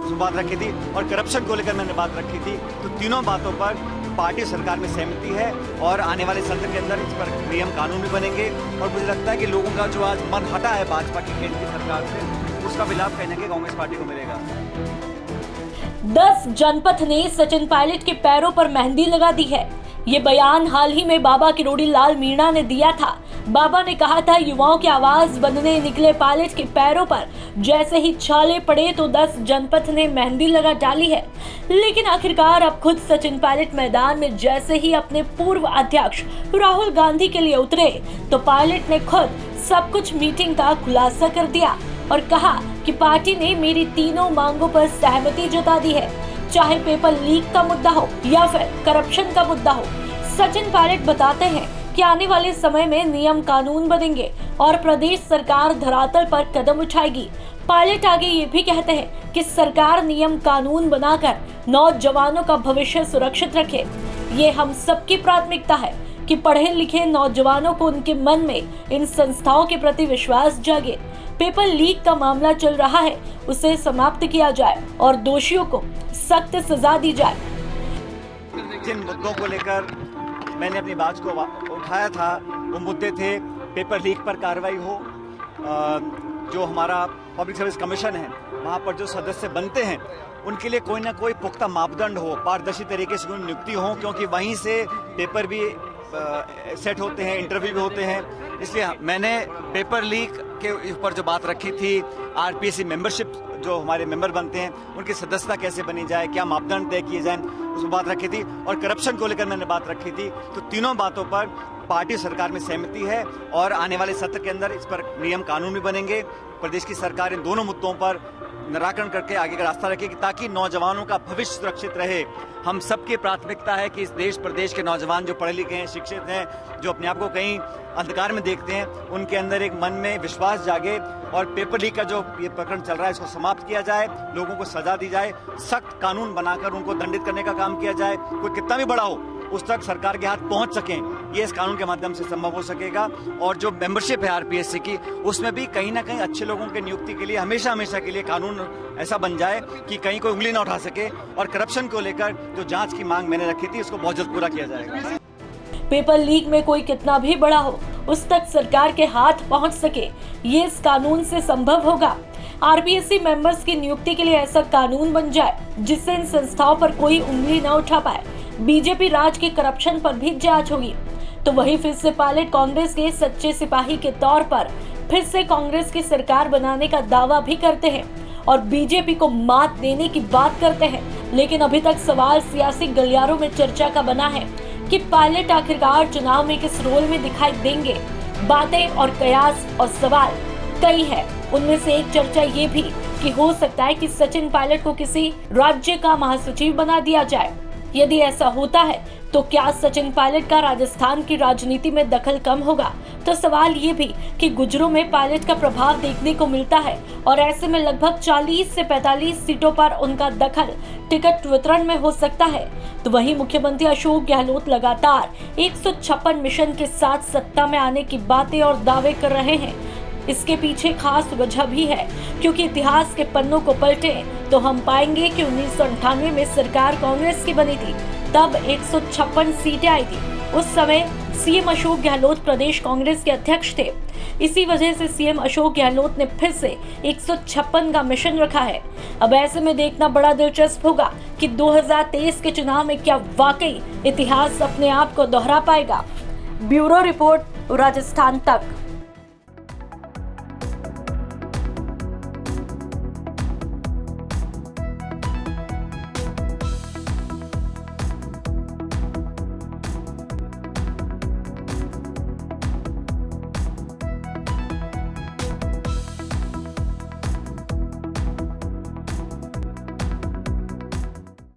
उसमें बात रखी थी और करप्शन को लेकर मैंने बात रखी थी। तो तीनों बातों पर पार्टी सरकार में सहमति है और आने वाले सत्र के अंदर इस पर नियम कानून भी बनेंगे। और मुझे लगता है कि लोगों का जो आज मन हटा है भाजपा की केंद्र की सरकार से, उसका भी लाभ कहीं ना कहीं कांग्रेस पार्टी को मिलेगा। 10 जनपथ ने सचिन पायलट के पैरों पर मेहंदी लगा दी है। ये बयान हाल ही में बाबा किरोड़ी लाल मीणा ने दिया था। बाबा ने कहा था, युवाओं की आवाज बनने निकले पायलट के पैरों पर जैसे ही छाले पड़े तो 10 जनपथ ने मेहंदी लगा डाली है। लेकिन आखिरकार अब खुद सचिन पायलट मैदान में जैसे ही अपने पूर्व अध्यक्ष राहुल गांधी के लिए उतरे तो पायलट ने खुद सब कुछ मीटिंग का खुलासा कर दिया और कहा कि पार्टी ने मेरी तीनों मांगों पर सहमति जता दी है, चाहे पेपर लीक का मुद्दा हो या फिर करप्शन का मुद्दा हो। सचिन पायलट बताते हैं कि आने वाले समय में नियम कानून बनेंगे और प्रदेश सरकार धरातल पर कदम उठाएगी। पायलट आगे ये भी कहते हैं कि सरकार नियम कानून बनाकर नौजवानों का भविष्य सुरक्षित रखे। ये हम सबकी प्राथमिकता है कि पढ़े लिखे नौजवानों को उनके मन में इन संस्थाओं के प्रति विश्वास जागे। पेपर लीक का मामला चल रहा है, उसे समाप्त किया जाए और दोषियों को सख्त सजा दी जाए। जिन मुद्दों को लेकर मैंने अपनी बात को उठाया था वो मुद्दे थे, पेपर लीक पर कार्रवाई हो, जो हमारा पब्लिक सर्विस कमीशन है वहाँ पर जो सदस्य बनते हैं उनके लिए कोई ना कोई पुख्ता मापदंड हो, पारदर्शी तरीके से उनकी नियुक्ति हो, क्योंकि वहीं से पेपर भी सेट होते हैं, इंटरव्यू भी होते हैं। इसलिए मैंने पेपर लीक के ऊपर जो बात रखी थी, आरपीएससी मेंबरशिप जो हमारे मेंबर बनते हैं उनकी सदस्यता कैसे बनी जाए, क्या मापदंड तय किए जाएं, उसमें बात रखी थी और करप्शन को लेकर मैंने बात रखी थी। तो तीनों बातों पर पार्टी सरकार में सहमति है और आने वाले सत्र के अंदर इस पर नियम कानून भी बनेंगे। प्रदेश की सरकार इन दोनों मुद्दों पर निराकरण करके आगे का रास्ता रखेगी ताकि नौजवानों का भविष्य सुरक्षित रहे। हम सबकी प्राथमिकता है कि इस देश प्रदेश के नौजवान जो पढ़े लिखे हैं, शिक्षित हैं, जो अपने आप को कहीं अंधकार में देखते हैं, उनके अंदर एक मन में विश्वास जागे और पेपर लीक का जो ये प्रकरण चल रहा है इसको समाप्त किया जाए, लोगों को सजा दी जाए, सख्त कानून बनाकर उनको दंडित करने का काम किया जाए। कोई कितना भी बड़ा हो उस तक सरकार के हाथ पहुंच सकें, ये इस कानून के माध्यम से संभव हो सकेगा। और जो मेंबरशिप है आरपीएससी की, उसमें भी कहीं ना कहीं अच्छे लोगों की नियुक्ति के लिए हमेशा के लिए कानून ऐसा बन जाए कि कहीं कोई उंगली ना उठा सके। और करप्शन को लेकर जो जांच की मांग मैंने रखी थी उसको बहुत जल्द पूरा किया जाएगा। पेपर लीक में कोई कितना भी बड़ा हो उस तक सरकार के हाथ पहुंच सके, ये इस कानून से संभव होगा। आरपीएससी मेंबर्स की नियुक्ति के लिए ऐसा कानून बन जाए जिससे इन संस्थाओं पर कोई उंगली न उठा पाए। बीजेपी राज के करप्शन पर भी जांच होगी। तो वही फिर से पायलट कांग्रेस के सच्चे सिपाही के तौर पर फिर से कांग्रेस की सरकार बनाने का दावा भी करते हैं और बीजेपी को मात देने की बात करते हैं। लेकिन अभी तक सवाल सियासी गलियारों में चर्चा का बना है कि पायलट आखिरकार चुनाव में किस रोल में दिखाई देंगे। बातें और कयास और सवाल कई है। उनमें से एक चर्चा ये भी कि हो सकता है कि सचिन पायलट को किसी राज्य का महासचिव बना दिया जाए। यदि ऐसा होता है तो क्या सचिन पायलट का राजस्थान की राजनीति में दखल कम होगा? तो सवाल ये भी कि गुजरों में पायलट का प्रभाव देखने को मिलता है और ऐसे में लगभग 40 से 45 सीटों पर उनका दखल टिकट वितरण में हो सकता है। तो वहीं मुख्यमंत्री अशोक गहलोत लगातार 156 मिशन के साथ सत्ता में आने की बातें और दावे कर रहे हैं। इसके पीछे खास वजह भी है, क्योंकि इतिहास के पन्नों को पलटे तो हम पाएंगे कि 1998 में सरकार कांग्रेस की बनी थी, तब 156 सीटें आई थी। उस समय सीएम अशोक गहलोत प्रदेश कांग्रेस के अध्यक्ष थे। इसी वजह से सीएम अशोक गहलोत ने फिर से 156 का मिशन रखा है। अब ऐसे में देखना बड़ा दिलचस्प होगा कि 2023 के चुनाव में क्या वाकई इतिहास अपने आप को दोहरा पाएगा। ब्यूरो रिपोर्ट, राजस्थान तक।